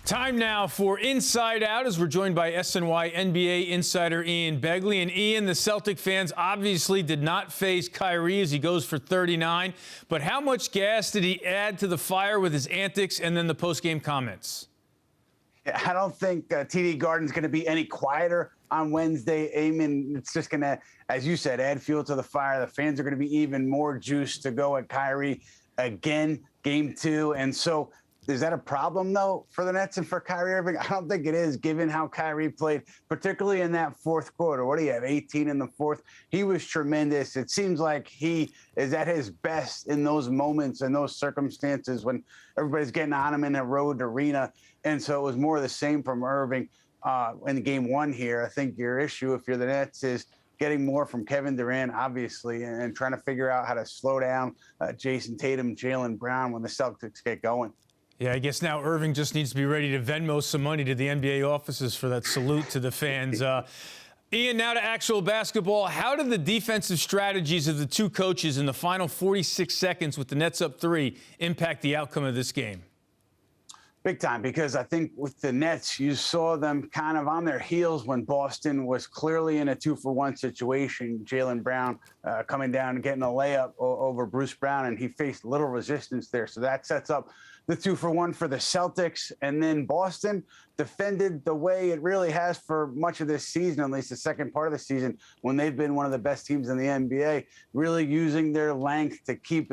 Time now for Inside Out as we're joined by SNY NBA insider Ian Begley. And Ian, the Celtic fans obviously did not faze Kyrie as he goes for 39. But how much gas did he add to the fire with his antics and then the post-game comments? I don't think TD Garden's going to be any quieter on Wednesday, Eamon. It's just going to, as you said, add fuel to the fire. The fans are going to be even more juiced to go at Kyrie again, game 2. And so is that a problem, though, for the Nets and for Kyrie Irving? I don't think it is, given how Kyrie played, particularly in that fourth quarter. What do you have, 18 in the fourth? He was tremendous. It seems like he is at his best in those moments and those circumstances when everybody's getting on him in a road arena. And so it was more of the same from Irving in game 1 here. I think your issue, if you're the Nets, is getting more from Kevin Durant, obviously, and trying to figure out how to slow down Jason Tatum, Jaylen Brown when the Celtics get going. Yeah, I guess now Irving just needs to be ready to Venmo some money to the NBA offices for that salute to the fans. Ian, now to actual basketball. How did the defensive strategies of the two coaches in the final 46 seconds with the Nets up 3 impact the outcome of this game? Big time, because I think with the Nets, you saw them kind of on their heels when Boston was clearly in a 2-for-1 situation. Jaylen Brown coming down and getting a layup over Bruce Brown, and he faced little resistance there. So that sets up the 2-for-1 for the Celtics. And then Boston defended the way it really has for much of this season, at least the second part of the season, when they've been one of the best teams in the NBA, really using their length to keep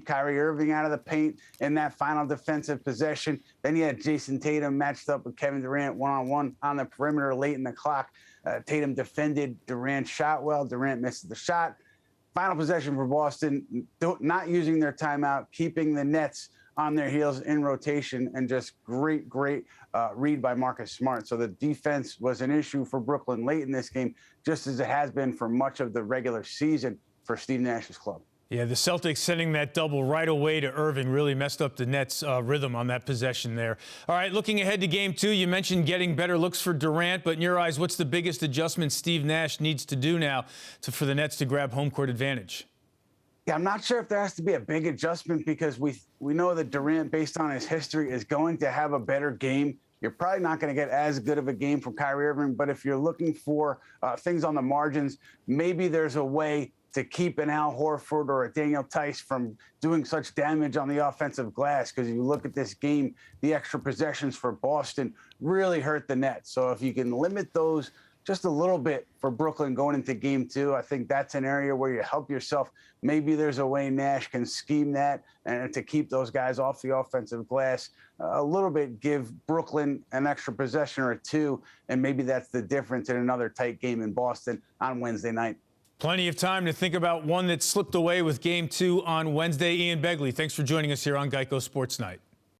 Kyrie Irving out of the paint in that final defensive possession. Then you had Jason Tatum matched up with Kevin Durant one-on-one on the perimeter late in the clock. Tatum defended, Durant shot well, Durant missed the shot. Final possession for Boston, not using their timeout, keeping the Nets on their heels in rotation, and just great read by Marcus Smart. So the defense was an issue for Brooklyn late in this game, just as it has been for much of the regular season for Steve Nash's club. Yeah, the Celtics sending that double right away to Irving really messed up the Nets' rhythm on that possession there. All right, looking ahead to game 2, you mentioned getting better looks for Durant, but in your eyes, what's the biggest adjustment Steve Nash needs to do now for the Nets to grab home court advantage? Yeah, I'm not sure if there has to be a big adjustment, because we know that Durant, based on his history, is going to have a better game. You're probably not going to get as good of a game from Kyrie Irving, but if you're looking for things on the margins, maybe there's a way to keep an Al Horford or a Daniel Tice from doing such damage on the offensive glass. Because if you look at this game, the extra possessions for Boston really hurt the Nets. So if you can limit those just a little bit for Brooklyn going into game 2, I think that's an area where you help yourself. Maybe there's a way Nash can scheme that and to keep those guys off the offensive glass a little bit, give Brooklyn an extra possession or 2, and maybe that's the difference in another tight game in Boston on Wednesday night. Plenty of time to think about one that slipped away with game 2 on Wednesday. Ian Begley, thanks for joining us here on Geico Sports Night.